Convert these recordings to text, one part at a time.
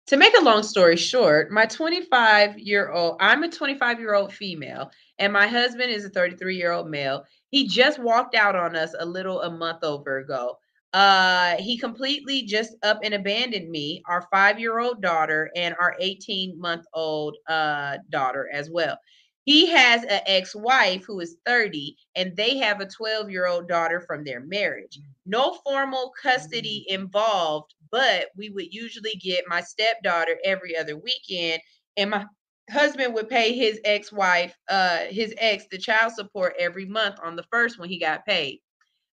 To make a long story short, I'm a 25-year-old female, and my husband is a 33-year-old male. He just walked out on us a month over ago. He completely just up and abandoned me, our 5-year-old daughter, and our 18-month-old daughter as well. He has an ex-wife who is 30, and they have a 12-year-old daughter from their marriage. No formal custody involved, but we would usually get my stepdaughter every other weekend, and my husband would pay his ex-wife, the child support every month on the first when he got paid.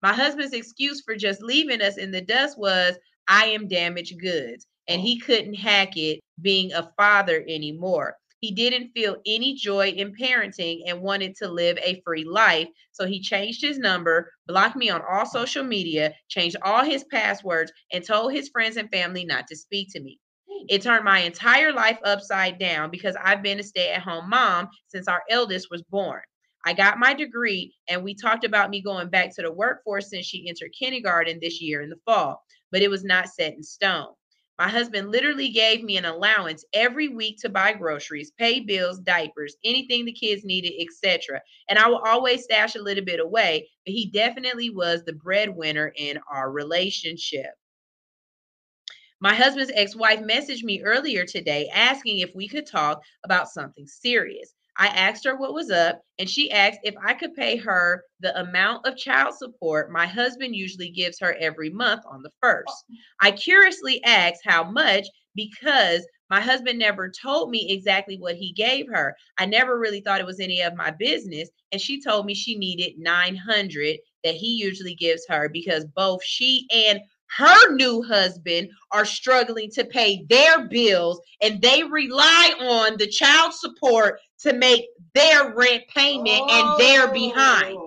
My husband's excuse for just leaving us in the dust was, I am damaged goods, and he couldn't hack it being a father anymore. He didn't feel any joy in parenting and wanted to live a free life. So he changed his number, blocked me on all social media, changed all his passwords, and told his friends and family not to speak to me. It turned my entire life upside down because I've been a stay-at-home mom since our eldest was born. I got my degree, and we talked about me going back to the workforce since she entered kindergarten this year in the fall, but it was not set in stone. My husband literally gave me an allowance every week to buy groceries, pay bills, diapers, anything the kids needed, etc. And I will always stash a little bit away, but he definitely was the breadwinner in our relationship. My husband's ex-wife messaged me earlier today asking if we could talk about something serious. I asked her what was up, and she asked if I could pay her the amount of child support my husband usually gives her every month on the first. I curiously asked how much because my husband never told me exactly what he gave her. I never really thought it was any of my business, and she told me she needed 900 that he usually gives her because both she and her new husband are struggling to pay their bills, and they rely on the child support to make their rent payment, and they're behind.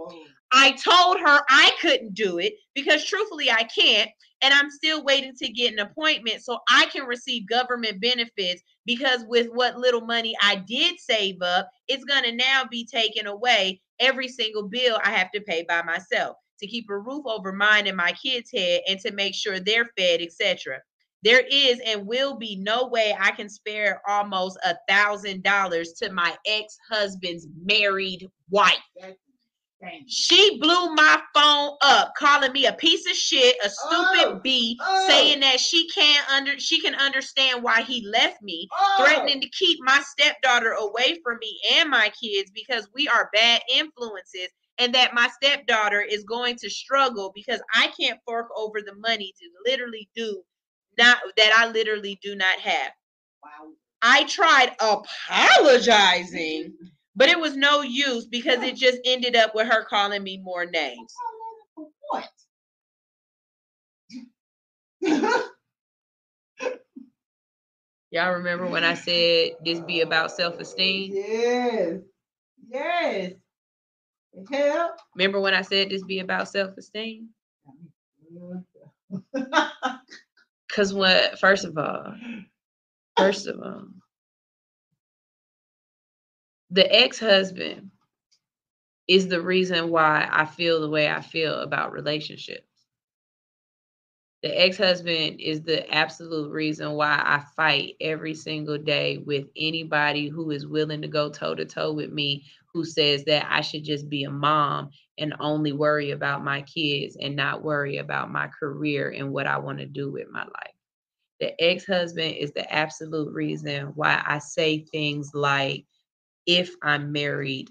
I told her I couldn't do it because truthfully I can't, and I'm still waiting to get an appointment so I can receive government benefits, because with what little money I did save up, it's going to now be taken away every single bill I have to pay by myself to keep a roof over mine and my kids' head and to make sure they're fed, etc. There is and will be no way I can spare almost $1,000 to my ex-husband's married wife. She blew my phone up, calling me a piece of shit, a stupid bee, saying that she can understand why he left me, threatening to keep my stepdaughter away from me and my kids because we are bad influences, and that my stepdaughter is going to struggle because I can't fork over the money to literally do not that I literally do not have. Wow. I tried apologizing, but it was no use because it just ended up with her calling me more names. What? Y'all remember when I said this be about self-esteem? Yes. Yes. Hell. Remember when I said this be about self-esteem? Because what, first of all, the ex-husband is the reason why I feel the way I feel about relationships. The ex-husband is the absolute reason why I fight every single day with anybody who is willing to go toe-to-toe with me, who says that I should just be a mom and only worry about my kids and not worry about my career and what I want to do with my life. The ex-husband is the absolute reason why I say things like, if I'm married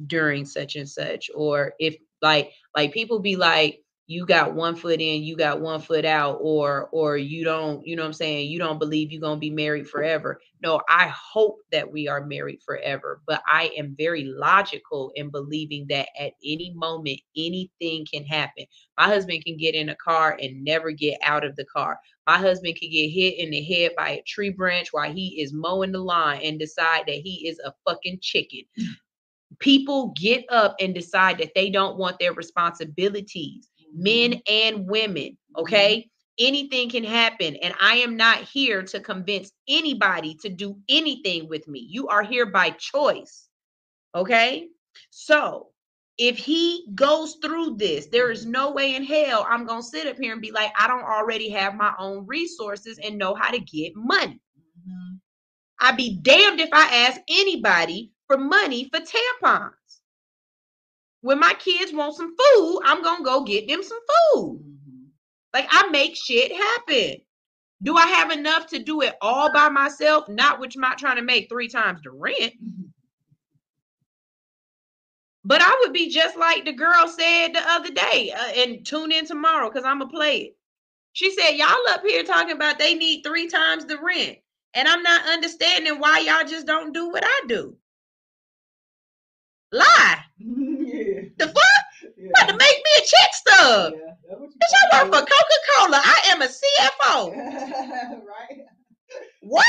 during such and such, or if like people be like, you got one foot in, you got one foot out, or you don't, you know what I'm saying, you don't believe you're going to be married forever. No, I hope that we are married forever, but I am very logical in believing that at any moment anything can happen. My husband can get in a car and never get out of the car. My husband could get hit in the head by a tree branch while he is mowing the lawn and decide that he is a fucking chicken. People get up and decide that they don't want their responsibilities, men and women, okay? Anything can happen, and I am not here to convince anybody to do anything with me. You are here by choice, okay? So if he goes through this, there is no way in hell I'm going to sit up here and be like, I don't already have my own resources and know how to get money. I'd be damned if I ask anybody for money for tampons. When my kids want some food, I'm going to go get them some food. Like, I make shit happen. Do I have enough to do it all by myself? Not with not trying to make 3 times the rent. But I would be just like the girl said the other day, and tune in tomorrow because I'm going to play it. She said, y'all up here talking about they need 3 times the rent. And I'm not understanding why y'all just don't do what I do. Lie. The fuck? About to make me a check stub. Bitch, I work for Coca-Cola. I am a CFO. Right? What?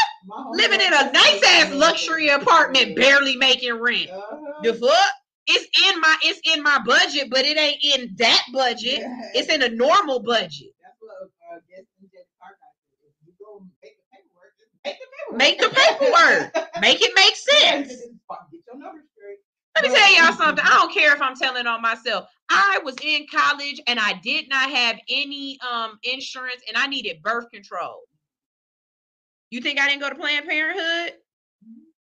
Living in a nice ass luxury apartment, barely making rent. The fuck? It's in my budget, but it ain't in that budget. It's in a normal budget. That's what Make the paperwork. Make it make sense. Get your numbers straight. Let me tell y'all something. I don't care if I'm telling on myself. I was in college and I did not have any insurance and I needed birth control. You think I didn't go to Planned Parenthood?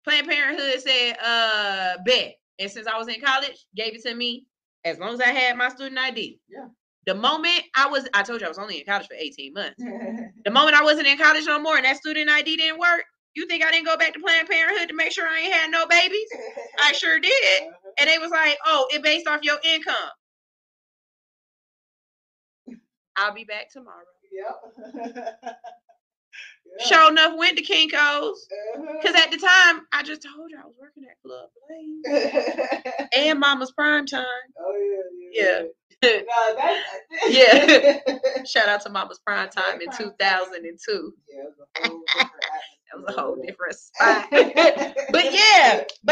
Planned Parenthood said, bet. And since I was in college, gave it to me as long as I had my student ID. Yeah. The moment I told you I was only in college for 18 months. The moment I wasn't in college no more and that student ID didn't work, you think I didn't go back to Planned Parenthood to make sure I ain't had no babies? I sure did. And they was like, oh, it based off your income. I'll be back tomorrow. Yep. Sure enough, went to Kinko's. Because at the time, I just told you I was working at Club Blaze. And Mama's Prime Time. Oh, yeah. No, yeah. Shout out to Mama's Prime Time in 2002. Yeah, that was a whole different spot. but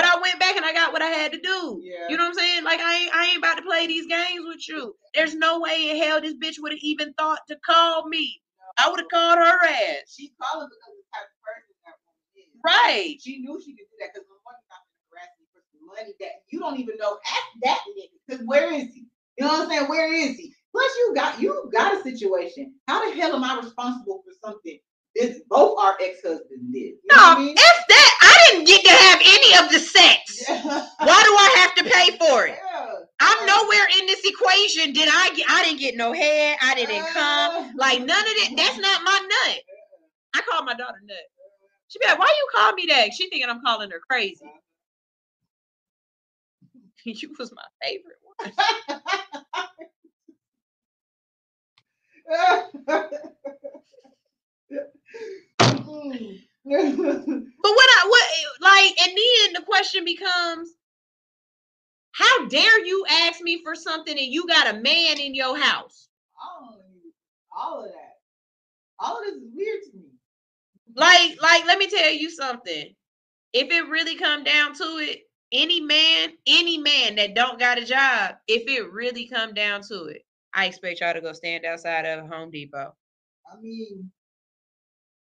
I went back and I got what I had to do. Yeah. You know what I'm saying? Like I ain't about to play these games with you. There's no way in hell this bitch would have even thought to call me. I would have called her ass. She's calling because of the type of person that woman is. Right. She knew she could do that because one got to harass me for some money that you don't even know at that nigga. Because where is he? You know what I'm saying? Where is he? Plus, you got a situation. How the hell am I responsible for something both our ex-husbands did? You know what I mean? F that. I didn't get to have any of the sex. Why do I have to pay for it? Yeah. I'm nowhere in this equation. I didn't get no head. I didn't come. Like none of that. That's not my nut. I call my daughter nut. She be like, why you call me that? She thinking I'm calling her crazy. You was my favorite one. But and then the question becomes, how dare you ask me for something and you got a man in your house? All of that. All of this is weird to me. Like, let me tell you something. If it really come down to it, any man that don't got a job, if it really come down to it, I expect y'all to go stand outside of Home Depot. I mean,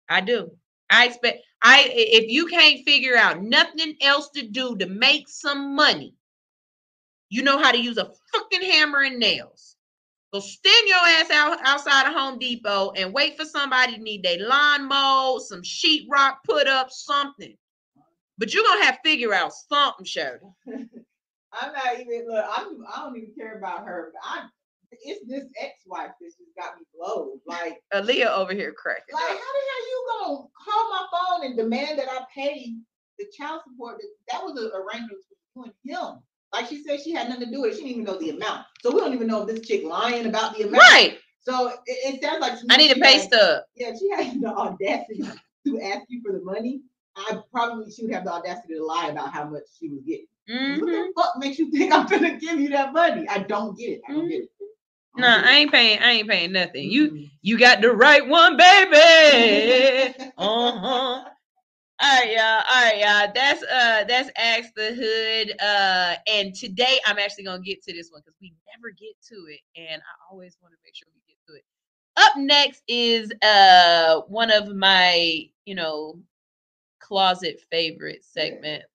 I do. If you can't figure out nothing else to do to make some money, you know how to use a fucking hammer and nails. Go stand your ass outside of Home Depot and wait for somebody to need their lawn mowed, some sheetrock put up, something. But you're gonna have to figure out something, Shirley. I'm not even I don't even care about her. It's this ex-wife that just got me blowed. Like Aaliyah over here cracking. Like, how the hell you gonna call my phone and demand that I pay the child support? That was an arrangement between him. Like she said, she had nothing to do with it. She didn't even know the amount. So we don't even know if this chick lying about the amount. Right. So it sounds like I need a pay stub. Yeah, she had the audacity to ask you for the money. She would have the audacity to lie about how much she was getting. Mm-hmm. What the fuck makes you think I'm gonna give you that money? I don't get it. I don't get it. No, I ain't paying nothing. You got the right one, baby. All right, y'all. That's Ask the Hood. And today I'm actually gonna get to this one because we never get to it, and I always want to make sure we get to it. Up next is one of my closet favorite segments.